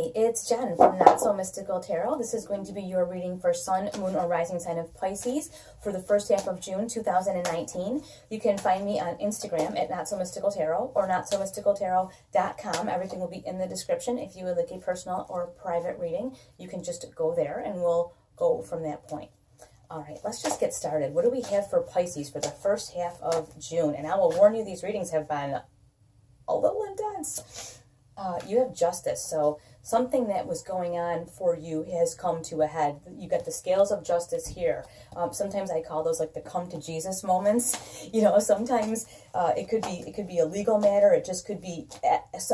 Hi, it's Jen from Not So Mystical Tarot. This is going to be your reading for Sun, Moon, or Rising sign of Pisces for the first half of June 2019. You can find me on Instagram at Not So Mystical Tarot or NotSoMysticalTarot.com. Everything will be in the description. If you would like a personal or private reading, you can just go there and we'll go from that point. All right, let's just get started. What do we have for Pisces for the first half of June? And I will warn you, these readings have been a little intense. You have Justice, so something that was going on for you has come to a head. You got the scales of justice here. Sometimes I call those like the come to Jesus moments. You know, sometimes it could be a legal matter. It just could be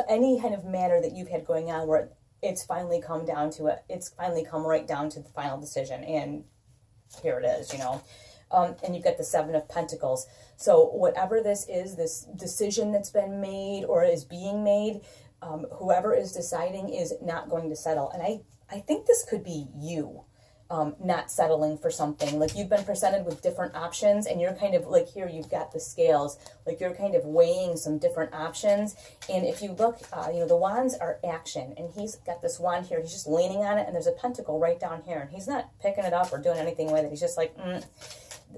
any kind of matter that you've had going on where it's finally come down to it. It's finally come right down to the final decision, and here it is. You know. And you've got the Seven of Pentacles. So whatever this is, this decision that's been made or is being made, whoever is deciding is not going to settle. And I think this could be you not settling for something. Like you've been presented with different options and you're kind of like, here you've got the scales. Like you're kind of weighing some different options. And if you look, you know, the wands are action. And he's got this wand here. He's just leaning on it. And there's a pentacle right down here. And he's not picking it up or doing anything with it. He's just like,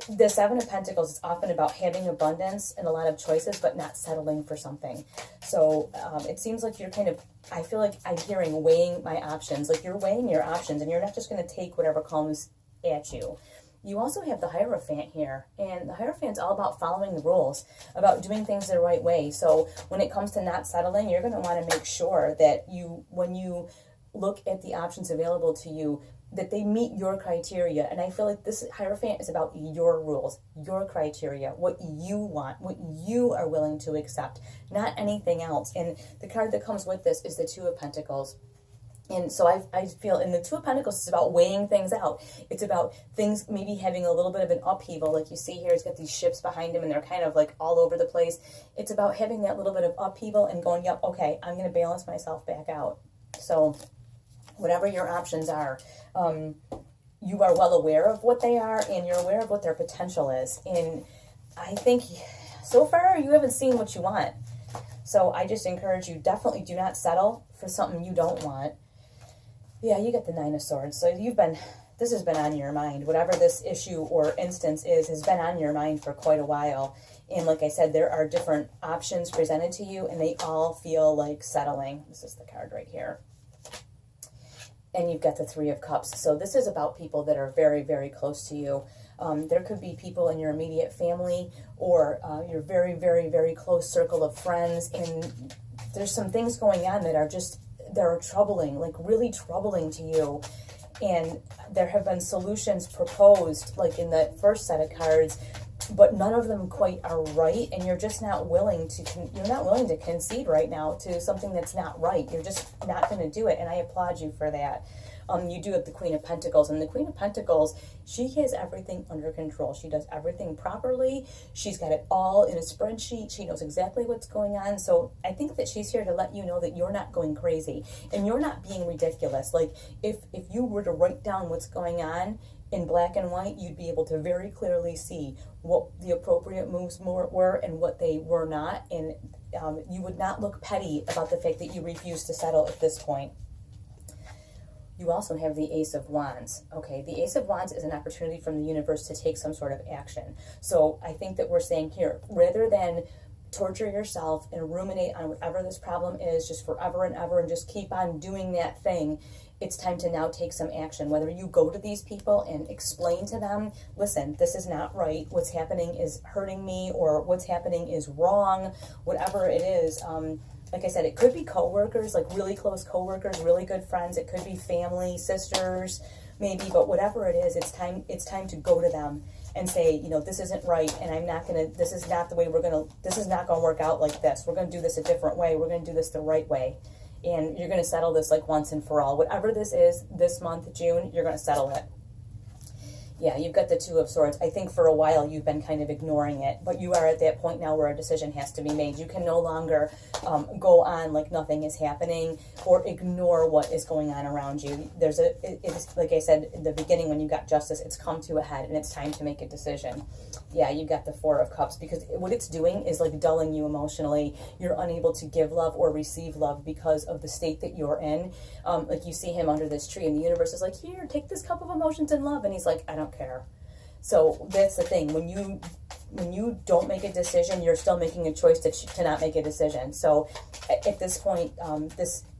The Seven of Pentacles is often about having abundance and a lot of choices, but not settling for something. So it seems like you're kind of, I feel like I'm hearing weighing my options. Like you're weighing your options and you're not just going to take whatever comes at you. You also have the Hierophant here, and the Hierophant's all about following the rules, about doing things the right way. So when it comes to not settling, you're going to want to make sure that when you look at the options available to you, that they meet your criteria. And I feel like this Hierophant is about your rules, your criteria, what you want, what you are willing to accept, not anything else. And the card that comes with this is the Two of Pentacles. And so I feel in the Two of Pentacles is about weighing things out. It's about things maybe having a little bit of an upheaval. Like you see here, he's got these ships behind him and they're kind of like all over the place. It's about having that little bit of upheaval and going, yep, okay, I'm going to balance myself back out. So whatever your options are, you are well aware of what they are and you're aware of what their potential is. And I think so far you haven't seen what you want. So I just encourage you, definitely do not settle for something you don't want. Yeah, you get the Nine of Swords. So this has been on your mind. Whatever this issue or instance is, has been on your mind for quite a while. And like I said, there are different options presented to you and they all feel like settling. This is the card right here. And you've got the Three of Cups. So this is about people that are very, very close to you. There could be people in your immediate family or your very, very, very close circle of friends. And there's some things going on that are troubling, like really troubling to you. And there have been solutions proposed, like in the first set of cards, but none of them quite are right, and you're just not willing to concede right now to something that's not right. You're just not going to do it, and I applaud you for that. You do have the Queen of Pentacles, and the Queen of Pentacles, she has everything under control. She does everything properly. She's got it all in a spreadsheet. She knows exactly what's going on. So I think that she's here to let you know that you're not going crazy, and you're not being ridiculous. Like if you were to write down what's going on in black and white, you'd be able to very clearly see what the appropriate moves were and what they were not. And you would not look petty about the fact that you refuse to settle at this point. You also have the Ace of Wands. Okay, the Ace of Wands is an opportunity from the universe to take some sort of action. So I think that we're saying here, rather than torture yourself and ruminate on whatever this problem is just forever and ever and just keep on doing that thing, it's time to now take some action. Whether you go to these people and explain to them, listen, this is not right. What's happening is hurting me, or what's happening is wrong, whatever it is. Like I said, it could be coworkers, like really close coworkers, really good friends. It could be family, sisters, maybe, but whatever it is, it's time to go to them and say, you know, this isn't right, and this is not the way this is not gonna work out like this. We're gonna do this a different way. We're gonna do this the right way. And you're gonna settle this like once and for all. Whatever this is, this month, June, you're gonna settle it. Yeah, you've got the Two of Swords. I think for a while you've been kind of ignoring it, but you are at that point now where a decision has to be made. You can no longer go on like nothing is happening or ignore what is going on around you. It's like I said in the beginning when you got Justice, it's come to a head and it's time to make a decision. Yeah, you got the Four of Cups, because what it's doing is like dulling you emotionally. You're unable to give love or receive love because of the state that you're in. Like you see him under this tree and the universe is like, here, take this cup of emotions and love. And he's like, I don't care. So that's the thing. When you don't make a decision, you're still making a choice to not make a decision. So at this point,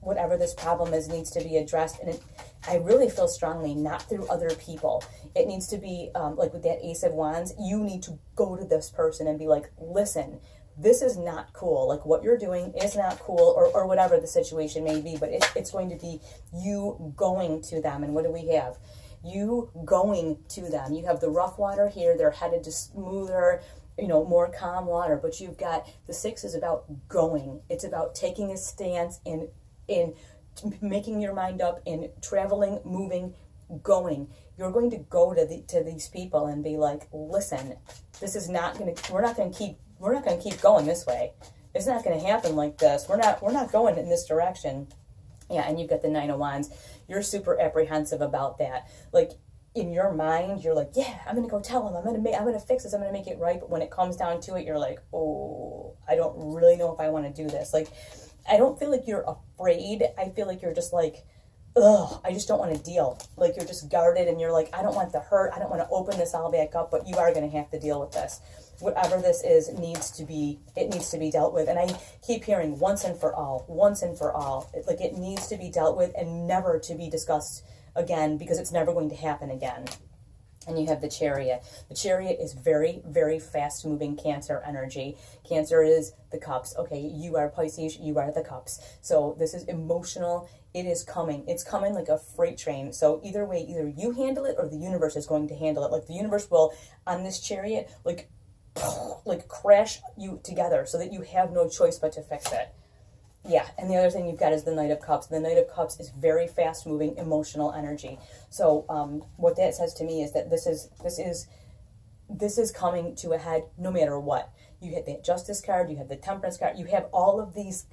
whatever this problem is needs to be addressed. And I really feel strongly not through other people. It needs to be like with that Ace of Wands, you need to go to this person and be like, listen, this is not cool. Like what you're doing is not cool, or whatever the situation may be, but it's going to be you going to them. And what do we have? You going to them. You have the rough water here. They're headed to smoother, more calm water. But you've got the Six is about going. It's about taking a stance in making your mind up, in traveling, moving, going. You're going to go to these people and be like, listen, this is not going to. We're not going to keep going this way. It's not going to happen like this. We're not going in this direction. Yeah, and you've got the Nine of Wands. You're super apprehensive about that. Like in your mind, you're like, yeah, I'm gonna go tell him. I'm gonna fix this. I'm gonna make it right. But when it comes down to it, you're like, oh, I don't really know if I want to do this. Like, I don't feel like you're afraid. I feel like you're just like, ugh, I just don't want to deal. Like you're just guarded, and you're like, I don't want the hurt. I don't want to open this all back up. But you are gonna have to deal with this. Whatever this is needs to be dealt with. And I keep hearing once and for all. Like it needs to be dealt with and never to be discussed again, because it's never going to happen again. And you have the Chariot. The Chariot is very, very fast moving Cancer energy. Cancer is the cups. Okay, you are Pisces, you are the cups. So this is emotional. It is coming. It's coming like a freight train. So either way, either you handle it or the universe is going to handle it. Like the universe will, on this Chariot, like crash you together so that you have no choice but to fix it. Yeah, and the other thing you've got is the Knight of Cups. The Knight of Cups is very fast-moving, emotional energy. So what that says to me is that this is coming to a head no matter what. You hit the Justice card, you have the Temperance card, you have all of this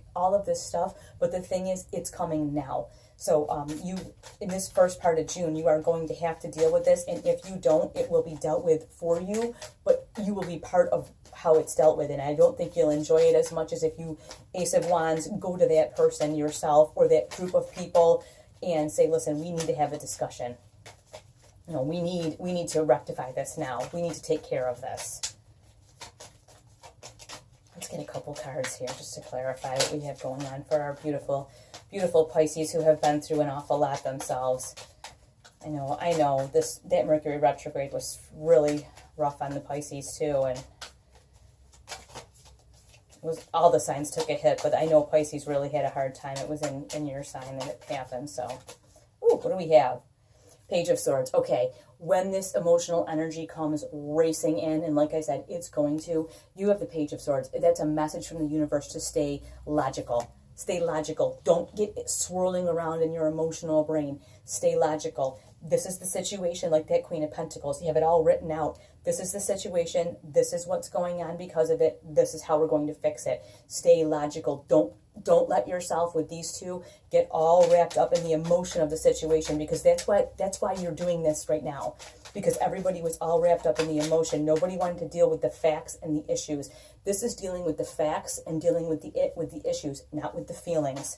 stuff, but the thing is, it's coming now. So you, in this first part of June, you are going to have to deal with this, and if you don't, it will be dealt with for you, but you will be part of how it's dealt with, and I don't think you'll enjoy it as much as if you, Ace of Wands, go to that person yourself or that group of people and say, listen, we need to have a discussion. We need to rectify this now. We need to take care of this. Let's get a couple cards here just to clarify what we have going on for our beautiful, beautiful Pisces who have been through an awful lot themselves. I know that Mercury retrograde was really rough on the Pisces too, and all the signs took a hit, but I know Pisces really had a hard time. It was in your sign that it happened. So, ooh, what do we have? Page of Swords. Okay, when this emotional energy comes racing in, and like I said, it's going to, you have the Page of Swords. That's a message from the universe to stay logical. Stay logical. Don't get swirling around in your emotional brain. Stay logical. This is the situation, like that Queen of Pentacles. You have it all written out. This is the situation. This is what's going on because of it. This is how we're going to fix it. Stay logical. Don't let yourself with these two get all wrapped up in the emotion of the situation, because that's why you're doing this right now. Because everybody was all wrapped up in the emotion. Nobody wanted to deal with the facts and the issues. This is dealing with the facts and dealing with the issues, not with the feelings.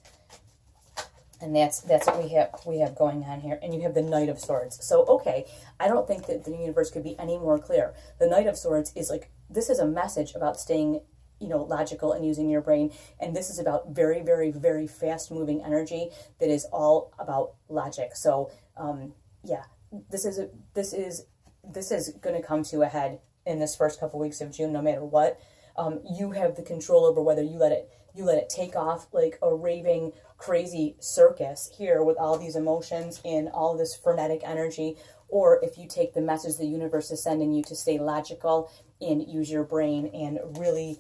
And that's what we have going on here. And you have the Knight of Swords. So, okay, I don't think that the universe could be any more clear. The Knight of Swords is like, this is a message about staying, logical and using your brain. And this is about very, very, very fast-moving energy that is all about logic. So, yeah, this is going to come to a head in this first couple weeks of June, no matter what. You have the control over whether you let it take off like a raving, crazy circus here with all these emotions and all this frenetic energy, or if you take the message the universe is sending you to stay logical and use your brain and really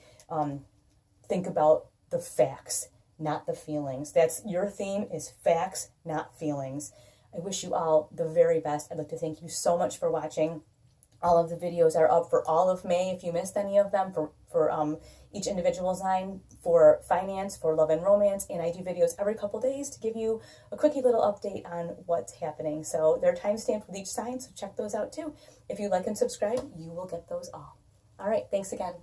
think about the facts, not the feelings. That's your theme, is facts, not feelings. I wish you all the very best. I'd like to thank you so much for watching. All of the videos are up for all of May if you missed any of them, for each individual sign, for finance, for love and romance, and I do videos every couple days to give you a quickie little update on what's happening. So they're timestamped with each sign, so check those out too. If you like and subscribe, you will get those all. All right, thanks again.